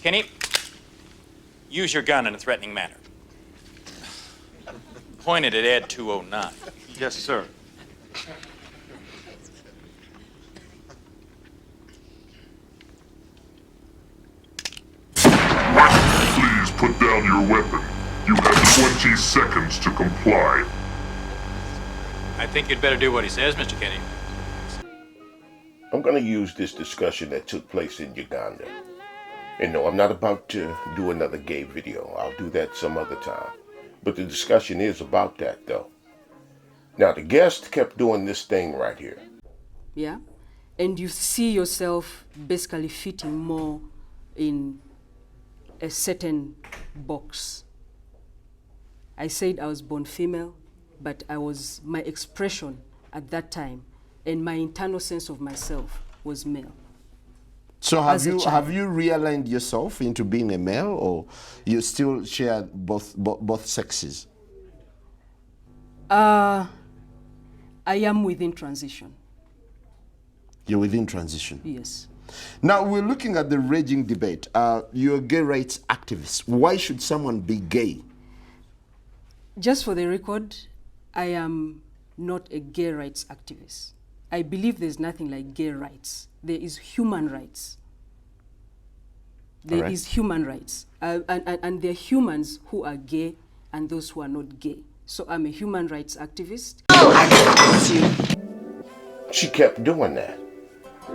Kenny, use your gun in a threatening manner. Point it at Ed 209. Yes, sir. Please put down your weapon. You have 20 seconds to comply. I think you'd better do what he says, Mr. Kenny. I'm going to use this discussion that took place in Uganda. And no, I'm not about to do another gay video. I'll do that some other time. But the discussion is about that, though. Now, the guest kept doing this thing right here. Yeah? And you see yourself basically fitting more in a certain box. I said I was born female, but my expression at that time and my internal sense of myself was male. So have you realigned yourself into being a male, or you still share both sexes? I am within transition. You're within transition? Yes. Now, we're looking at the raging debate. You're a gay rights activist. Why should someone be gay? Just for the record, I am not a gay rights activist. I believe there's nothing like gay rights. There is human rights. There is human rights. And there are humans who are gay and those who are not gay. So I'm a human rights activist. She kept doing that.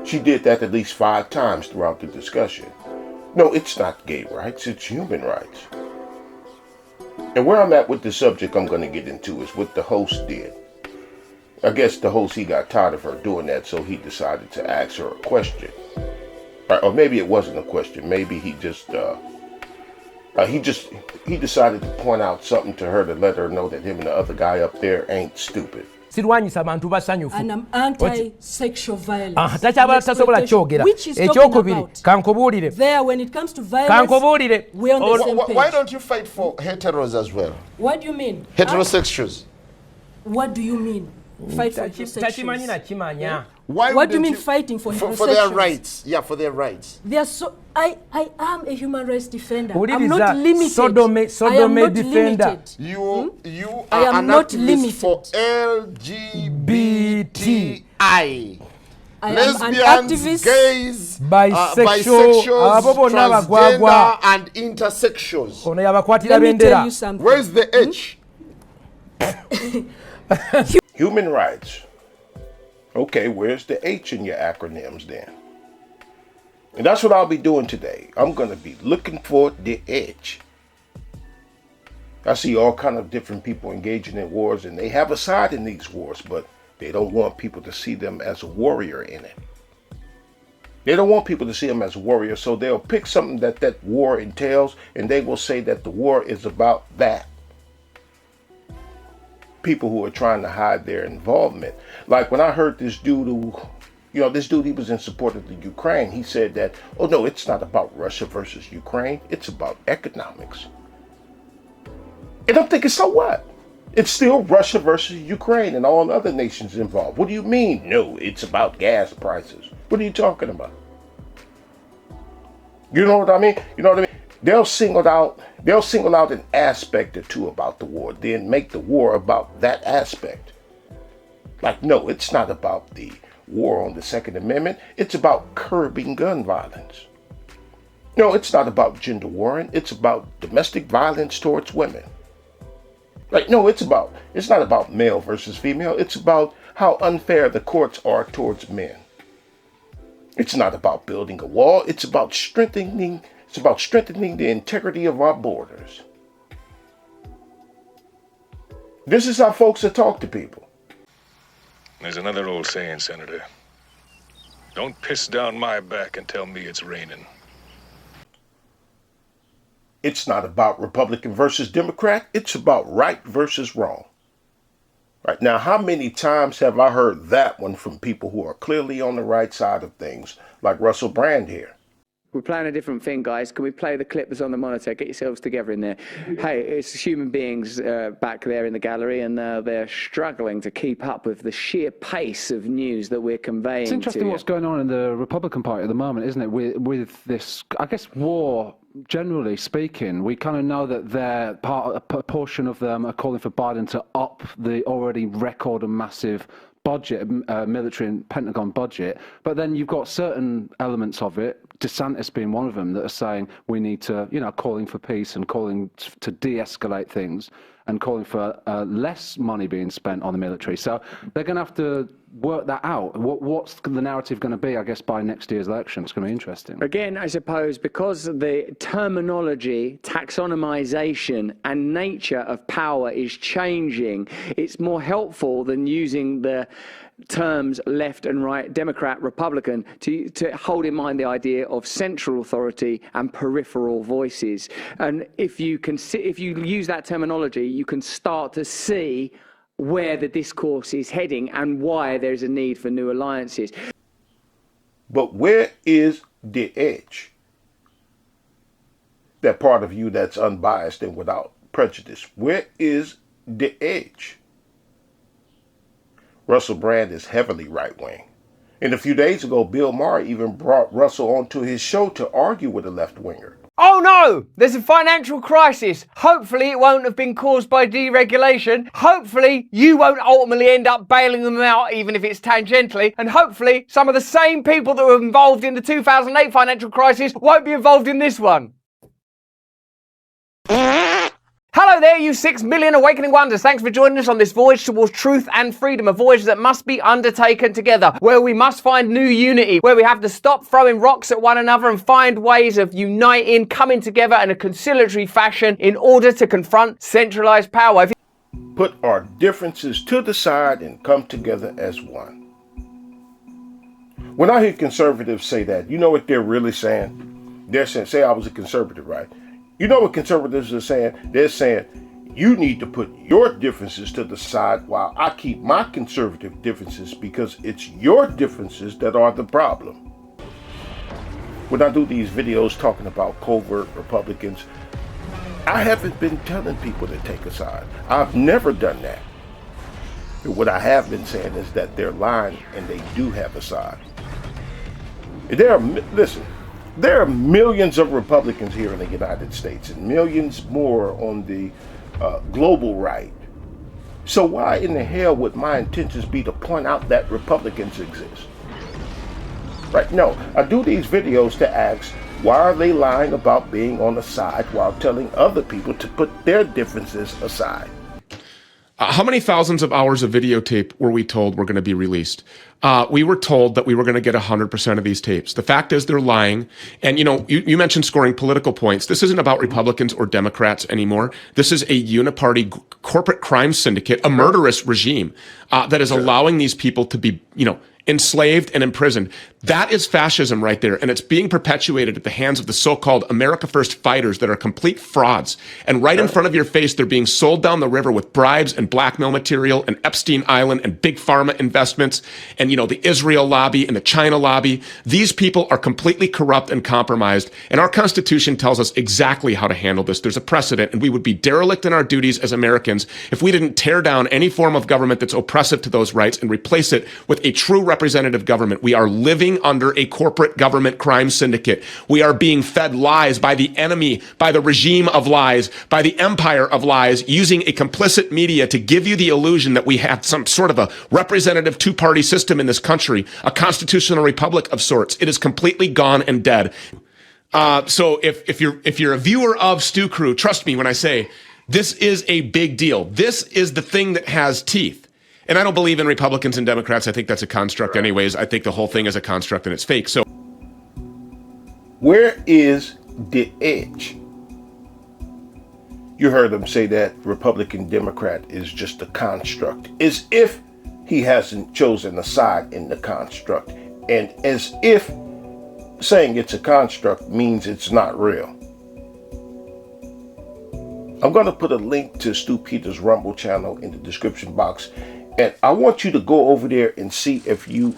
She did that at least 5 times throughout the discussion. No, it's not gay rights, it's human rights. And where I'm at with the subject I'm going to get into is what the host did. I guess the host, he got tired of her doing that, so he decided to ask her a question. Or maybe it wasn't a question. Maybe he decided to point out something to her to let her know that him and the other guy up there ain't stupid. And I'm anti-sexual violence. Which is talking about there when it comes to violence, we're on the same page. Why don't you fight for heteros as well? What do you mean? Heterosexuals. What do you mean? Fight for heterosexuals? What do you mean fighting for heterosexuals? For their rights. Yeah, for their rights. They are I am a human rights defender. I'm not limited. I am not limited. You are an activist for LGBTI. Lesbians, gays, bisexuals, transgender, and intersexuals. Let me tell you something. Where's the H? Human rights. Okay, where's the H in your acronyms then? And that's what I'll be doing today. I'm going to be looking for the H. I see all kind of different people engaging in wars, and they have a side in these wars, but they don't want people to see them as a warrior in it. They don't want people to see them as a warrior, so they'll pick something that war entails, and they will say that the war is about that. People who are trying to hide their involvement. Like when I heard this dude he was in support of the Ukraine. He said that, oh no, it's not about Russia versus Ukraine. It's about economics. And I'm thinking, so what? It's still Russia versus Ukraine and all other nations involved. What do you mean? No, it's about gas prices. What are you talking about? You know what I mean? They'll single out an aspect or two about the war, then make the war about that aspect. Like, no, it's not about the war on the Second Amendment. It's about curbing gun violence. No, it's not about gender warring. It's about domestic violence towards women. Like, no, it's not about male versus female. It's about how unfair the courts are towards men. It's not about building a wall. It's about strengthening the integrity of our borders. This is how folks that talk to people. There's another old saying, Senator. Don't piss down my back and tell me it's raining. It's not about Republican versus Democrat. It's about right versus wrong. Right now, how many times have I heard that one from people who are clearly on the right side of things, like Russell Brand here? We're playing a different thing, guys. Can we play the clip that's on the monitor? Get yourselves together in there. Hey, it's human beings back there in the gallery, and they're struggling to keep up with the sheer pace of news that we're conveying. It's interesting what's going on in the Republican Party at the moment, isn't it? With this, I guess, war. Generally speaking, we kind of know that a portion of them are calling for Biden to up the already record and massive budget, military and Pentagon budget, but then you've got certain elements of it, DeSantis being one of them, that are saying we need to, calling for peace and calling to de-escalate things and calling for less money being spent on the military. So they're going to have to work that out. What's the narrative going to be, I guess, by next year's election? It's going to be interesting. Again, I suppose, because the terminology, taxonomization, and nature of power is changing, it's more helpful than using the terms left and right, Democrat, Republican, to hold in mind the idea of central authority and peripheral voices. And if you use that terminology, you can start to see where the discourse is heading and why there's a need for new alliances. But where is the edge? That part of you that's unbiased and without prejudice. Where is the edge? Russell Brand is heavily right-wing. And a few days ago, Bill Maher even brought Russell onto his show to argue with a left-winger. Oh no! There's a financial crisis. Hopefully it won't have been caused by deregulation. Hopefully you won't ultimately end up bailing them out, even if it's tangentially. And hopefully some of the same people that were involved in the 2008 financial crisis won't be involved in this one. Hello there, you 6 million awakening wonders. Thanks for joining us on this voyage towards truth and freedom, a voyage that must be undertaken together, where we must find new unity, where we have to stop throwing rocks at one another and find ways of uniting, coming together in a conciliatory fashion in order to confront centralized power. Put our differences to the side and come together as one. When I hear conservatives say that, you know what they're really saying? They're saying, say I was a conservative, right? You know what conservatives are saying? They're saying, you need to put your differences to the side while I keep my conservative differences, because it's your differences that are the problem. When I do these videos talking about covert Republicans, I haven't been telling people to take a side. I've never done that. But what I have been saying is that they're lying and they do have a side. There are millions of Republicans here in the United States and millions more on the global right. So why in the hell would my intentions be to point out that Republicans exist? Right? No, I do these videos to ask, why are they lying about being on the side while telling other people to put their differences aside? How many thousands of hours of videotape were we told were going to be released? We were told that we were going to get 100% of these tapes. The fact is they're lying. And, you mentioned scoring political points. This isn't about Republicans or Democrats anymore. This is a uniparty corporate crime syndicate, a murderous regime that is allowing these people to be, enslaved and imprisoned. That is fascism right there. And it's being perpetuated at the hands of the so-called America First fighters that are complete frauds. And right in front of your face, they're being sold down the river with bribes and blackmail material and Epstein Island and big pharma investments and, the Israel lobby and the China lobby. These people are completely corrupt and compromised. And our Constitution tells us exactly how to handle this. There's a precedent, and we would be derelict in our duties as Americans if we didn't tear down any form of government that's oppressive to those rights and replace it with a true representative government. We are living under a corporate government crime syndicate. We are being fed lies by the enemy, by the regime of lies, by the empire of lies, using a complicit media to give you the illusion that we have some sort of a representative two-party system in this country, a constitutional republic of sorts. It is completely gone and dead. So if you're a viewer of Stu Crew, trust me when I say this is a big deal. This is the thing that has teeth. And I don't believe in Republicans and Democrats. I think that's a construct anyways. I think the whole thing is a construct and it's fake. So where is the edge? You heard him say that Republican Democrat is just a construct, as if he hasn't chosen a side in the construct, and as if saying it's a construct means it's not real. I'm going to put a link to Stu Peters' Rumble channel in the description box. And I want you to go over there and see if you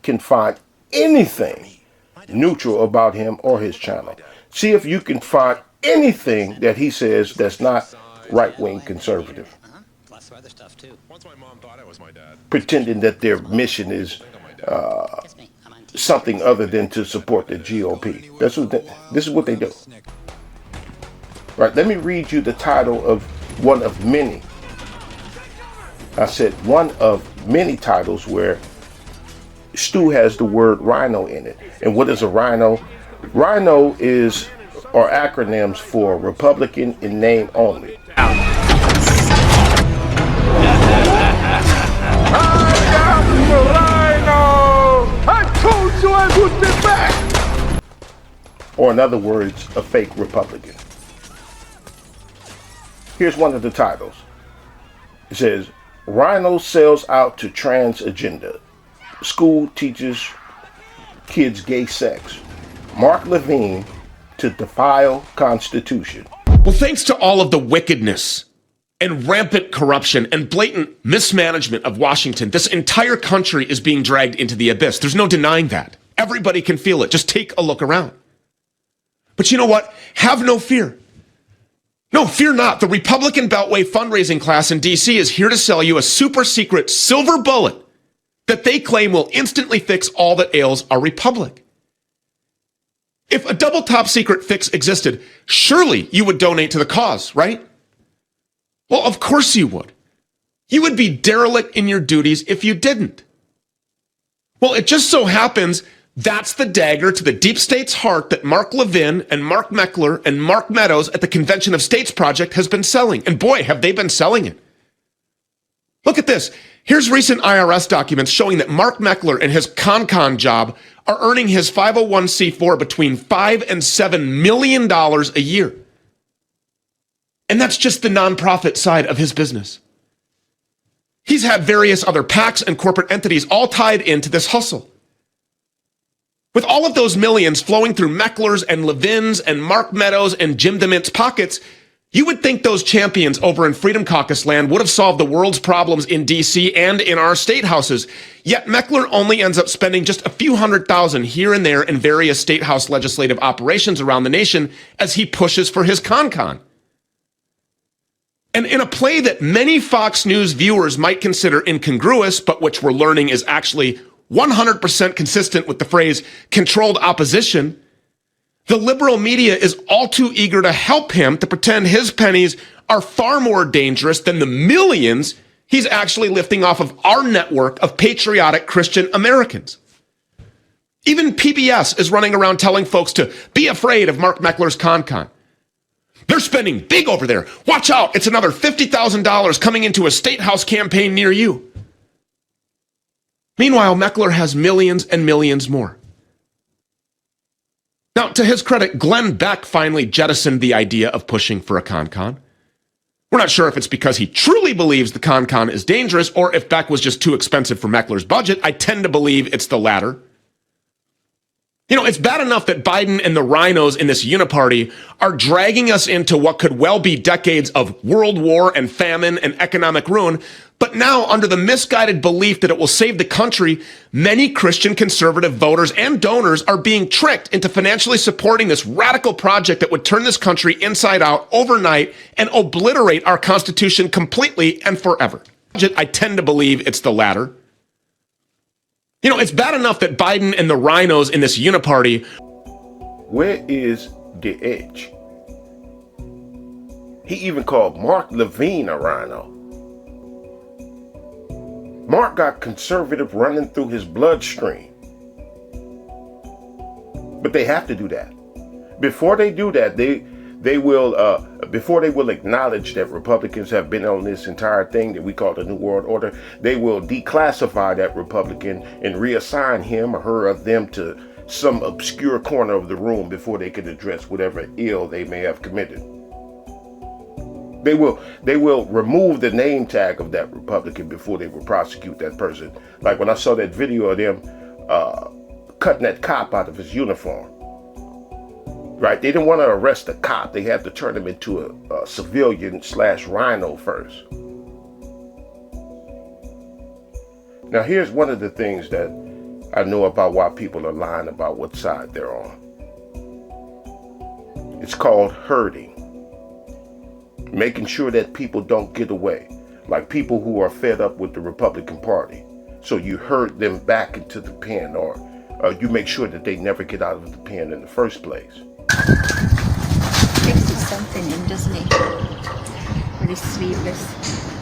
can find anything neutral about him or his channel. See if you can find anything that he says that's not right-wing conservative, pretending that their mission is something other than to support the GOP. This is what they do. Right, let me read you the title of one of many. I said one of many titles where Stu has the word rhino in it. And what is a rhino? Rhino are acronyms for Republican in name only. I am the rhino! I told you I would be back! Or in other words, a fake Republican. Here's one of the titles. It says, Rhino sells out to trans agenda. School teaches kids gay sex. Mark Levine to defile Constitution. Well, thanks to all of the wickedness and rampant corruption and blatant mismanagement of Washington, this entire country is being dragged into the abyss. There's no denying that. Everybody can feel it. Just take a look around. But you know what? Have no fear. No, fear not. The Republican Beltway fundraising class in D.C. is here to sell you a super secret silver bullet that they claim will instantly fix all that ails our republic. If a double top secret fix existed, surely you would donate to the cause, right? Well, of course you would. You would be derelict in your duties if you didn't. Well, it just so happens that's the dagger to the deep state's heart that Mark Levin and Mark Meckler and Mark Meadows at the Convention of States Project has been selling. And boy, have they been selling it. Look at this. Here's recent IRS documents showing that Mark Meckler and his con job are earning his 501c4 between $5 and $7 million a year. And that's just the nonprofit side of his business. He's had various other PACs and corporate entities all tied into this hustle. With all of those millions flowing through Meckler's and Levin's and Mark Meadows and Jim DeMint's pockets, you would think those champions over in Freedom Caucus land would have solved the world's problems in D.C. and in our state houses. Yet Meckler only ends up spending just a few $100,000 here and there in various state house legislative operations around the nation as he pushes for his con. And in a play that many Fox News viewers might consider incongruous, but which we're learning is actually 100% consistent with the phrase controlled opposition, the liberal media is all too eager to help him to pretend his pennies are far more dangerous than the millions he's actually lifting off of our network of patriotic Christian Americans. Even PBS is running around telling folks to be afraid of Mark Meckler's con. They're spending big over there. Watch out, it's another $50,000 coming into a state house campaign near you. Meanwhile, Meckler has millions and millions more. Now, to his credit, Glenn Beck finally jettisoned the idea of pushing for a con. We're not sure if it's because he truly believes the con is dangerous or if Beck was just too expensive for Meckler's budget. I tend to believe it's the latter. You know, it's bad enough that Biden and the rhinos in this uniparty are dragging us into what could well be decades of world war and famine and economic ruin. But now, under the misguided belief that it will save the country, many Christian conservative voters and donors are being tricked into financially supporting this radical project that would turn this country inside out overnight and obliterate our Constitution completely and forever. I tend to believe it's the latter. You know, it's bad enough that Biden and the rhinos in this uniparty. Where is the edge? He even called Mark Levine a rhino. Mark got conservative running through his bloodstream. But they have to do that. Before they do that, they will acknowledge that Republicans have been on this entire thing that we call the New World Order. They will declassify that Republican and reassign him or her or them to some obscure corner of the room before they can address whatever ill they may have committed. They will remove the name tag of that Republican before they will prosecute that person. Like when I saw that video of them cutting that cop out of his uniform. Right? They didn't want to arrest the cop. They had to turn him into a civilian/rhino first. Now, here's one of the things that I know about why people are lying about what side they're on. It's called herding. Making sure that people don't get away. Like people who are fed up with the Republican Party. So you herd them back into the pen, or you make sure that they never get out of the pen in the first place. Takes something in, doesn't he? Really sleepless.